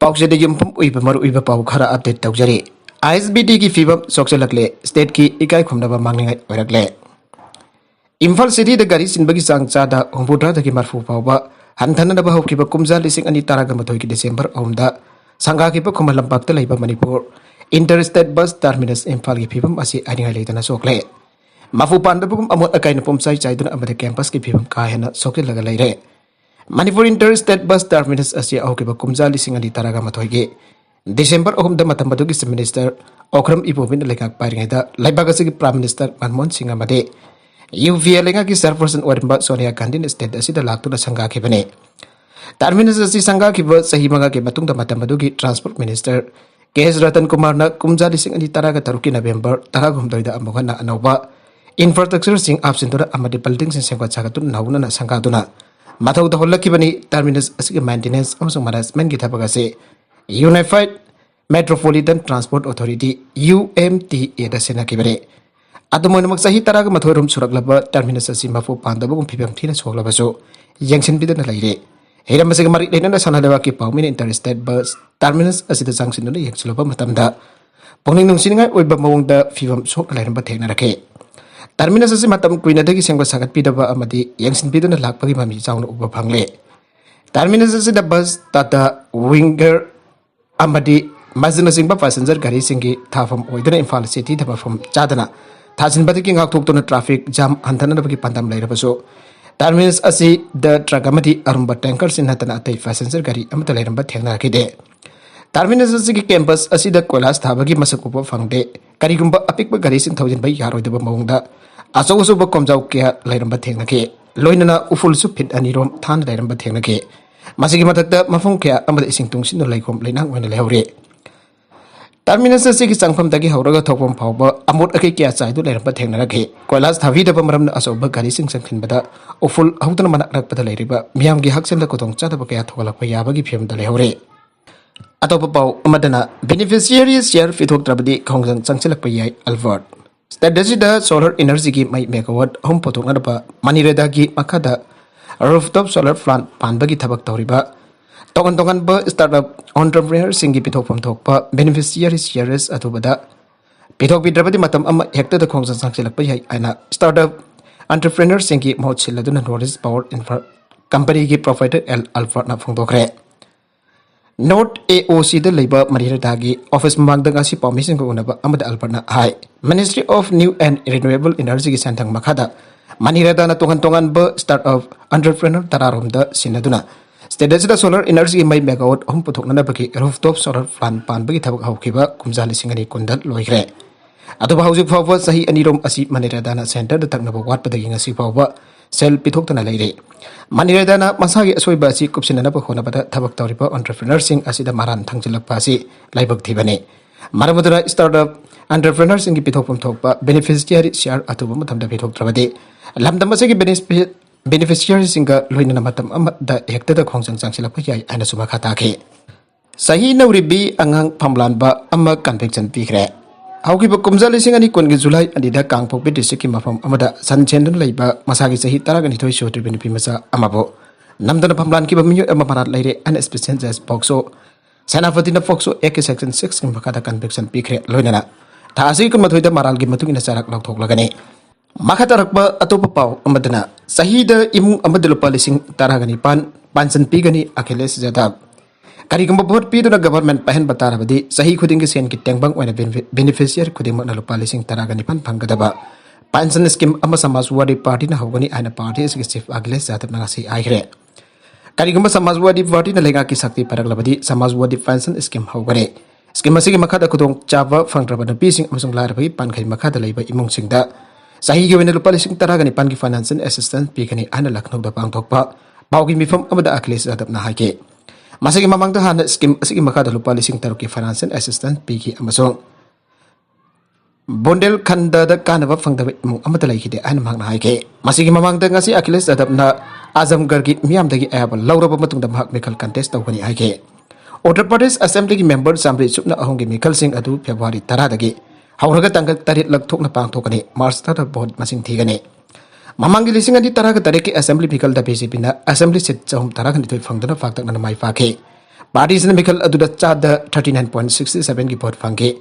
पाउचेद युमफम उइब मरु उइब पाउ खरा update तौजरी ISBD की फिबम सोक्सलकले स्टेट की इकाई खुमनबा मांगनिंगाई ओरकले इम्फाल सिटी द गारी सिनबगी चांग चादा हुंबुद्रा दगी मरफु पाउबा हंथननबा हौकिबा कुमजा लिसिंग अनि तारागा मथोई की डिसेंबर ओमदा संगाकिबा खुमल लंपाक्ता लैबा Manipur interstate bus terminus Imphal की फिबम असी आनिंगाई लेतना सोक्ले मफु पांदबगुम अमोट अकाइन पोमसाई चाइदुना अमदे कैंपस की फिबम काहेना सोक्लेलगा लैरे मणिपुर इंटरस्टेट बस टर्मिनस असी हौकिबा कुमजा लिसिंग अनि तारागा मथोई Desember ohum da matam badu ki minister Okram Ibobin lekak paringaida laibaga sigi prime minister Manmohan Singh amade UVA lenga ki chairperson Warimba Sonia Gandhi state asida laktu da sangha khibane terminus asi sangha khiba sahi maga ke matung da matam badu ki transport minister KS Ratan Kumar na kumja lising ani taraga taruki November taragum doida amogana anauba infrastructure sing absentura amade building sing sengwa chagatu nauna na sangha duna mathau da hollakibani terminus asi maintenance amsung management ki thabaga se Unified Metropolitan Transport Authority UMTA da sena kibare adumoin mak sahi taraga mathorum suraglaba terminus asi mafu pandabugum phibam thina soglaba so yangsin bidana laire heram masig mari lena sanalewa ki pawmin interstate bus terminus asi da jangsin na yekchloba matamda pongning nungsinga oiba mawongda phibam sok lairamba thekna rakhe terminus asi matam kuina dagi sengba sagat pidaba amadi yangsin bidana lakpagi mami chauna uba phangle terminus asi da bus tata winger amadi mazina singba passenger gari singi thafam oidana Imphal city thapam chadana thajin badi ki ngak thok tona traffic jam hantana bagi pandam lairabaso terminus asi the truck amadi arumba tanker sin hatana atai passenger gari amata lairamba thengna rakide terminus asi ki campus asi da kolas thabagi masakupa phangde karigumba apikba gari sin thousand bai yaroidaba mawngda aso aso ba komjau kya lairamba thengna ke loinana uful su fit anirom than lairamba thengna ke masigi matakta mafung kya amada ising tungsin no laikom lainang wena lehore terminus asi ki changpham dagi hauraga thokpam phawba amot akai kya chai du lairamba thengna rakhe koilas thavi da maram na asoba gari sing sangkhin bada uful hautana manak rak pada lairiba miyam gi haksen da kotong cha da ba kya thogalak pa yabagi phim da lehore atopa paw amadana beneficiary share fithok trabadi khongjang changchilak pa yai alvert state da solar energy ki mai megawatt home potok na ba manireda gi makada rooftop solar plant panbagi thabak tawriba tongan ba startup entrepreneur singi pithokpam thokpa beneficiary shares atubada pithok bidrabadi matam ama hekta da khongsan sangchilak pa yai aina startup entrepreneur singi mohot siladuna Norris Power Infra company gi provider L Alpha na phongdokre Note AOC da leiba marira dagi office mamangda ngasi permission ko unaba amada Alpha na hai Ministry of New and Renewable Energy gi santang makhada manirada na tongan ba startup entrepreneur tararom da sinaduna state da solar energy mai megawatt hom puthok na bagi rooftop solar plant pan bagi thabak haukiba kumjali singani kundal loigre adu haujuk phawba sahi anirom asi manirada na center da takna wat padagi ngasi phawba sel pithok tana leire manirada na masagi asoiba si kupsinana ba khona bada thabak tawriba entrepreneur sing asida maran thangjilak pa si laibak thibane maramudra startup entrepreneur sing ki pithokpam thokpa beneficiary share atuba matamda pithok trabade lamdam asigi beneficiary singa loina matam da hekta da khongjang changchilak pa yai ana suma khata ke sahi nauribi angang phamlan ba ama conviction pikre hauki ba kumjali singani kongi July ani da kangpok be district ki mafam amada sanchen dun leiba masagi sahi taragani thoi shotri benefi masa amabo namdana phamlan ki ba minyo ama parat leire an special judge boxo Senapati na Foxo ek section 6 ki makada conviction pikre loina ta asi kun mathoi da maral gi matungina charak lok thok lagane makatarakba atopa paw amadana sahida imung amadalo palising taragani pansan pigani Achilles Jadab karigamba vote piduna government pahen batarabadi sahi khuding ki sen ki tengbang oina beneficiary khuding na palising taragani pan phangadaba pension scheme ama Samajwadi party na hogani aina party is chief Achilles Jadab na si aigre karigamba Samajwadi party na lenga ki sakti paraglabadi Samajwadi pension scheme hogare scheme asigi makada kudong chaba phangraba na pising amasung larabagi pankhai makada leiba imung singda sahi gi wena lupa lising taragani pan ki financial assistance pikani ana Lucknow da pangthokpa bawgi mifam amada Achilles Jadab na haike masagi mamangda hana scheme asigi makada lupa lising taruki financial assistance piki amasung bondel khanda da kanaba phangda imung amata laikide ana mangna haike masigi mamangda ngasi Achilles Jadab na Azamgarh gi miyam dagi ayaba lauraba matungda mahak mekal contest tawgani haike Uttar Pradesh Assembly ki member Samri Supna ahongi mekal sing adu February 10 dagi hauraga tanggal tarit lakthokna pangthokani March 3 vote masing thigani Mamangi lising adi taraga tariki assembly pikal da BJP na assembly seat chahum taraga ni toi phangdana faktak na mai fakhe party से मिखल अदुदा चाद 39.67 की vote fungi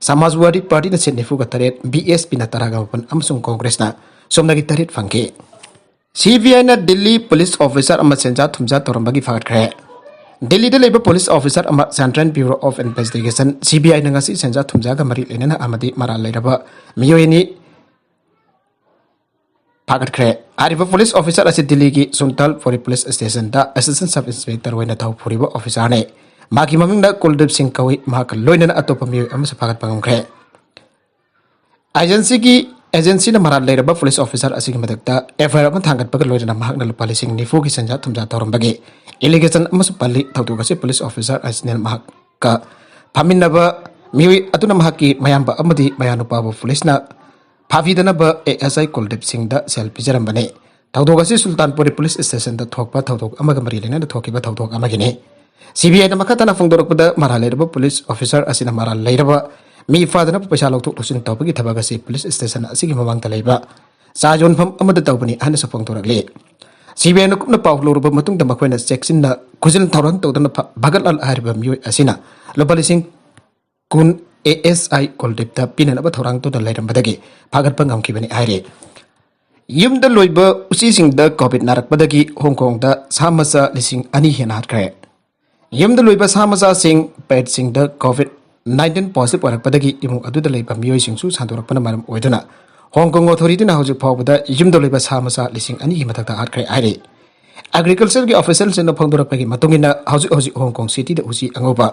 Samajwadi party ने set निफु का तरेट BSP ना तरागा मपन अमसुंग कांग्रेस ना सोमना की तरेट fungi CBI ना Delhi police officer अमर सेंजा थुमजा तोरंबगी फागत खरे दिल्ली दे लेबा police officer Amar central bureau of investigation CBI ना ngasi सेंजा थुमजा का मरी लेना अमदी मरा लेरबा मियोयनी फागत खरे आरिबा पुलिस ऑफिसर असे दिल्ली की सुंतल फोरी पुलिस स्टेशन दा असिस्टेंट सब इंस्पेक्टर वैना थाउ फोरीबा ऑफिसर ने माकी ममिंग दा कुलदीप सिंह कवि महाक लोइना अतोप मियोय अमसे फागत पंगम खरे एजेंसी ने मरा लेरबा पुलिस ऑफिसर असिगी मदकता एफआईआर अमन थांगत पग लोइना महाक न लुपा लिसिंग निफु की संजा थुमजा तोरंबगे एलिगेशन अमसु पल्ली थौदुगसे पुलिस ऑफिसर असिनेल महाक का फामिनबा मियोय अतुना महाक की मयांबा अमदी मयानुपाबो पुलिस ना फाफीदनब एएसआई कुलदीप सिंह दा सेल पिजरंबने थौदुगसे सुल्तानपुर पुलिस स्टेशन दा थोकपा थौदुग अमग मरी लेना थोकिबा थौदुग अमगिने सीबीआई ना मखतना फोंदोरकपदा मरा लेरबा पुलिस ऑफिसर असिना मरा लेरबा मी फादना पैसा लौथोक लुसिन तौबगी थबक असी पुलिस स्टेशन असिगी ममांगता लेबा चाजोनफम अमद तौबनी हन सफोंदोरकले सीबीआई न कुपना पाउ लोरबा मतुंग दा मखोइना चेक्सिन खुजल थौरन तौदना भगतलाल हारिबा मियोय असिना लोबलिसिंग कुन एएसआई कुलदीप दा पिननबा थौरांग तो लेरंबदगी फागत पंगमखिबनी हाइरे युमदा लोइबा उसिसिंग दा कोविड नारकपदगी हांगकांग दा सामसा लिसिंग अनि हेना हाटखरे युमदा लोइबा सामसा सिंग पेट सिंग दा कोविड 19 पॉजिटिव ओरकपदगी इमुंग अदुदा लेबा मियोय सिंगसु सांदोरकपना मरम ओइदना हांगकांग अथॉरिटी ना हौजिक फावबदा युमदा लोइबा सामसा लिसिंग अनि की मथकता हाटखरे हाइरे एग्रीकल्चर के ऑफिशियल से फंगदोरकपगी मतुंगिना हौजिक हांगकांग सिटी दा उसी अंगोबा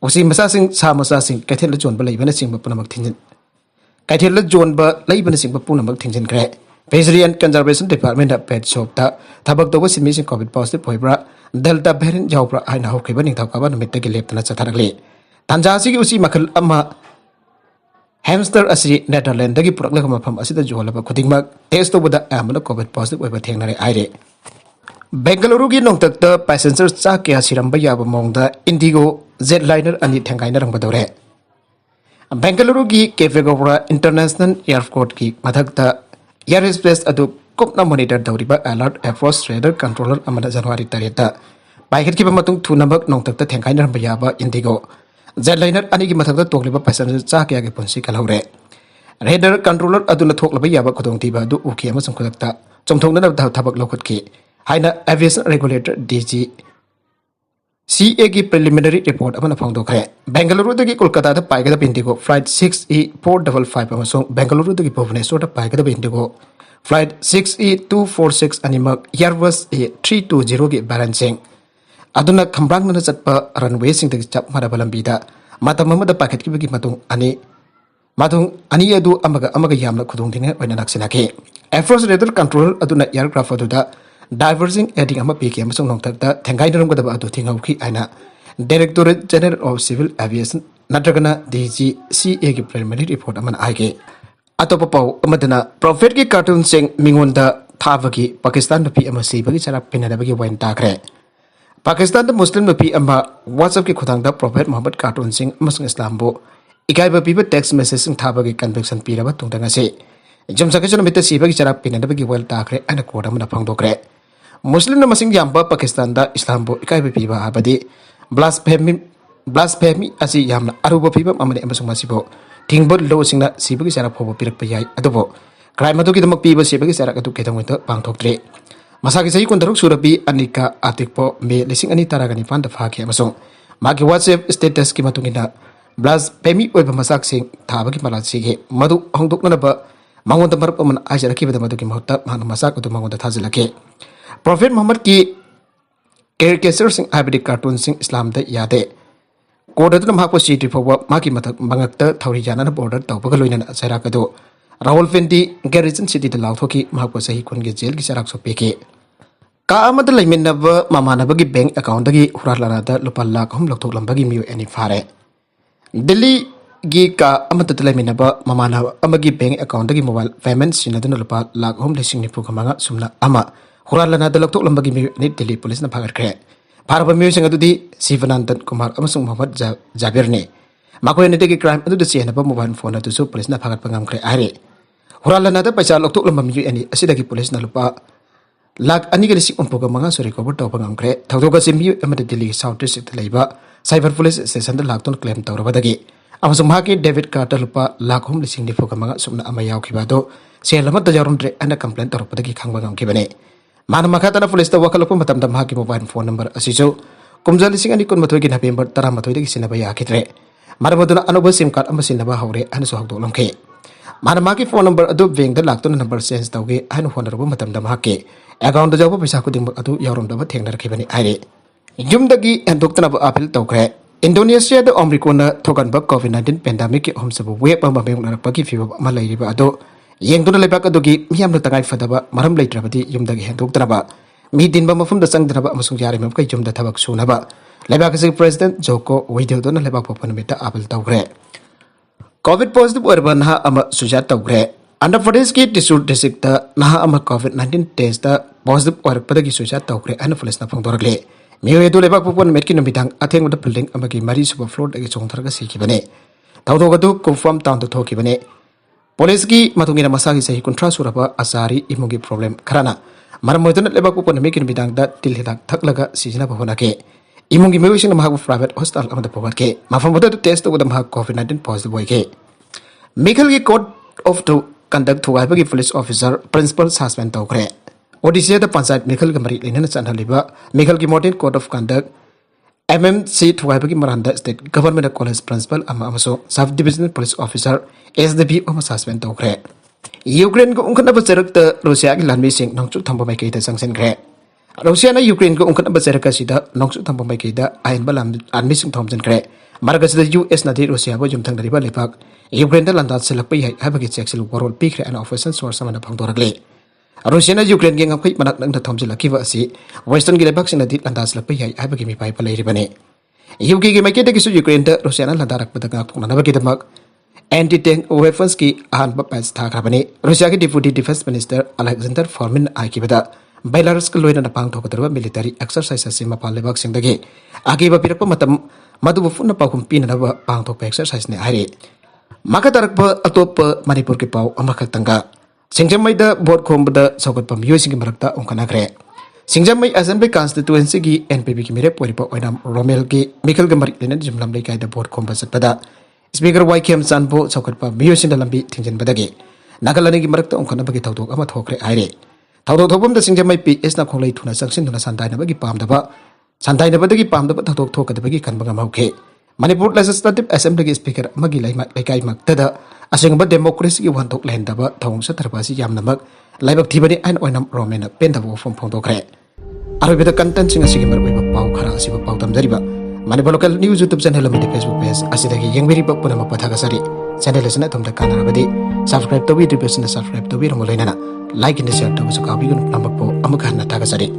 उसी मसा सिंह सा मसा सिंह कैथेल जोनबा लेबना सिंह पुनमक थिंजन कैथेल जोनबा लेबना सिंह पुनमक थिंजन खरे fishery and conservation department pet shop ता थबक तोबा सिमी सिंह कोविड पॉजिटिव होइब्रा डेल्टा वेरिएंट जाउब्रा आइना होखैबा निंथावकाबा निमित्त के लेपतना चथारगले तांजासी की उसी मखल अमा हैमस्टर असि नेदरलैंड दगी पुरकलग मफम असिदा जोलबा खुदिंगमक टेस्ट तोबदा आमना कोविड पॉजिटिव होइबा थेंगनारे आइरे बेंगलुरु की नोंतक पैसेंजर चा क्या सिरंब याब मोंगदा इंडिगो जेट लाइनर अनि थेंगाइना रंगबदौरे बेंगलुरु की केफेगोबरा इंटरनेशनल एयरपोर्ट की मथकता एयर स्पेस अदु कुपना मॉनिटर दौरिबा अलर्ट एफोर्स ट्रेडर कंट्रोलर अमदा जनवरी तरेता पाइखत की मतुंग थुनबक नोंतक थेंगाइना रंब याब इंडिगो जेट लाइनर अनि की मथकता तोगलिबा पैसेंजर चा क्या के पुंसी कलौरे रेडर कंट्रोलर अदुना थोकलबा याब खुदोंतीबा अदु उखि अमसुंग खुदकता चोमथोंगना थबक लौखतकी हाइना एविएशन रेगुलेटर डीजी सीए की प्रिलिमिनरी रिपोर्ट अमना फोंदोखरे बेंगलुरु दगी कोलकाता दा पाइगदा इंडिगो फ्लाइट 6E455 अमसुंग बेंगलुरु दगी भुवनेश्वर दा पाइगदा इंडिगो फ्लाइट 6E246 अनिमक एयरबस A320 की बैलेंसिंग अदुना खंब्रांगना चटपा रनवे सिंग दगी चप मारबा लंबीदा मतम अमदा पाखतकिबगी माथुंग अनि अदु अमगा यामना खुदोंथिने ओइना नक्सिनाके एफोर्स रेडर कंट्रोलर अदुना एयरक्राफ्ट अदुदा डाइवर्जिंग एडिंग अमा पीके अमसुंग नोंथकता थेंगाइनरमगदबा अदु थिंगौखि आइना directorate general of civil aviation नत्रगना डीजी सीए की प्रिलिमिनरी रिपोर्ट अमन आगे अतोप पाउ अमदना प्रॉफिट की कार्टून सिंग मिंगोंदा थाबगी पाकिस्तान नुपी अमा सीबगी चरा पिनदबगी वाइन ताखरे पाकिस्तान द मुस्लिम नुपी अमा व्हाट्सएप की खुदांगदा प्रॉफिट मोहम्मद कार्टून सिंग अमसुंग इस्लामबो इकाइबा पीबा टेक्स्ट मैसेज सिंग थाबगी कन्विक्शन पीरबा तुंगदंगसे जमसकजन मित सीबगी चरा पिनदबगी वाइल ताखरे अना कोड अमना फंगदोखरे मुस्लिम मसिंग याम्बा पाकिस्तान दा इस्लामबो इकाइबा पीबा हाबदी ब्लास्फेमी असी यामना अरुबा पीबा अमने अमसुंग मसिबो थिंगबो लो सिंगना सीबगी चरा फोबो पिरकपा याय अदुबो क्राइम अदुगी दमक पीबा सीबगी चरा अदु केदंगत पांगथोक्त्रे मसागी सही कुंदरुक सुरबी अनिका आतिकपो मे लिसिंग अनि तारागनि फान दा फाखे अमसुंग मागी व्हाट्सएप स्टेटस की मतुंगिना ब्लास्फेमी ओइबा मसाक सिंग थाबगी मला सिगे मदु होंदोकनबा मांगोंदा मरप अमन आइजरकीबदा मदुगी महत्ता मान मसाक अदु मांगोंदा थाजिलके प्रॉफिट मोहम्मद की character Singh hybrid cartoon Singh Islam the यादे कोड अदुना माको सीटी फोबा माकी मथक मंगकता थौरी जाना बॉर्डर तौबगा लोइना सराक अदु राहुल फेंडी गैरिजन सिटी द लाउथोकी माको सही कुन के जेल की सराक सोपेके का अमद लैमिनब मामानबगी बैंक अकाउंट दगी हुरालाना लुपा लाख हम लौथोक लंबगी मियो एनी फारे दिल्ली गी का अमद लैमिनब मामानब अमगी बैंक अकाउंट दगी मोबाइल पेमेंट सिनदुना लुपा लाख हम लिसिंग निफु खमांगा सुमना अमा हुरालाना दलक्तोक लंबगी मियो एनी दिल्ली पुलिस ना फागरखरे फारबा मियो सिंग अदुदी शिवनंदन कुमार अमसुंग मोहम्मद जाबिर ने माकोय नेदगी क्राइम अदुदा चेनबा मोबाइल फोन अदुसु पुलिस ना फागरपा ngamkhre are हुरालाना द पैसा लौथोक लंबा मियो एनी असिदगी पुलिस ना लुपा लाख अनिग लिसिंग उनपुगा मंगा सो recover तौब ngamkre thawdoga simbi amada Delhi South District leiba cyber police station da lakton claim tawrabadagi amasung mahaki David Carter lupa lakh hum lising nifuga manga sumna ama yawkhiba do selamat da jarumdre ana complaint tawrabadagi khangba ngamkibane mana makhatana police da wakalakpa matamda mahaki mobile phone number asijo kumja lising ani kun mathoi gi November 13 dagi sinaba yakhitre maramaduna anuba sim card ama sinaba hawre anaso hawdolomke mana maki phone number adu bank da lakton number change tawge anu honorable matamda mahaki account da jawab paisa kuding adu yaurumdaba thengnar khibani aire yumdagi endoktana appeal tawkre Indonesia da omrikona thoganba COVID-19 pandemic ki homsabu web ama beng narakpagi fiba ama leiriba ado yengduna lebak adugi miyamna tangai fadaba maram leitrabadi yumdagi hendoktanaba mi dinba mafumda sangdraba amasung yari mabkai yumda thabak sunaba lebak si president Joko Widodo na lebak papanamita appeal tawkre COVID positive urban naha ama sujat tawkre Andhra Pradesh ki Thrissur district da naha ama COVID-19 test da positive urpadagi sujat tawkre ana police na phangdoragle Mio itu lebak pupun metki numitang atheng udah building amagi mari super floor dagi chongthar si kibane tawdo gadu confirm town to thoki bane police ki matungi na masagi sahi kontra suraba asari imugi problem kharana maramodun lebak pupun metki numitang da tilhidak thaklaga sijina bahona ke imungi mewising mahag private hospital amada pogat ke mafamoda test udah mahag COVID-19 positive boy ke Mikhal ki code of to conduct thugai bagi police officer principal suspend tawkre Odisha da Panchayat Mikhal Gamari Linen Sanhaliba, Mikhal ki modern code of conduct, MMC Tuwaibagi Maranda State Government College Principal Amaso Sub-Divisional Police Officer SDB Oma Suspend Tokre. Ukraine ko ungkana basarak ta Russia ki lanmi sing nongchu thamba mai kaita sangsen kre. Russia na Ukraine ko ungkana basarak ka sida nongchu thamba mai kaita ain balam anmi sing thomjen kre. Marga sida US na di Russia bo jumthang dariba lepak. Ukraine da landat selakpai hai habagi cheksil warol pikre an operation source samana phangdoragle. Rusia na Ukraine ge ngapkai manak nang da thomjila kiwa asi western gi lebak sing nadi landas lapai hai abagi mi pai palai ribane UK ge maike de kisu Ukraine da Rusia na landarak padaga thongna na bagi damak anti tank weapons ki ahan ba pas tha khabane Rusia ge deputy defense minister Alexander Fomin ai ki bada Belarus ka loina na pang thokadarwa military exercise asi ma pal lebak sing dagi agi ba pirak pa matam madu bu funna pakum pin na ba pang thok exercise ne hari maka tarak ba atop Manipur ki pau amakal tanga Singjamai da board khombada sokat pam yosing marakta ongkanakre Singjamai Assembly constituency gi NPP ki mere poripa oinam Romel gi Mikhal Gamari lenen jumlam lai kai da board khomba satpada Speaker YKM Sanpo sokat pam yosin da lambi thingjen badagi Nagalani gi marakta ongkana bagi thawdok ama thokre aire thawdok thobam da Singjamai PS na kholai thuna sangsin thuna sandai na bagi pamdaba sandai na badagi pamdaba thawdok thokada bagi kanbaga mauke Manipur Legislative Assembly gi Speaker magi lai kai maktada asingba democracy ki wantok lendaba thong sa tarbasi yamnamak laibak thibani ain oinam romena pendabo from phongdokre arobida content singa sigi marbai pau khara asiba pau tamjariba Manipur local news YouTube channel amadi Facebook page asidagi yengberi bak puna mapathaga sari channel lesna thomda kanarabadi subscribe to be subscribe to be romolainana like and share to so kabi gun namakpo amakhanna thaga sari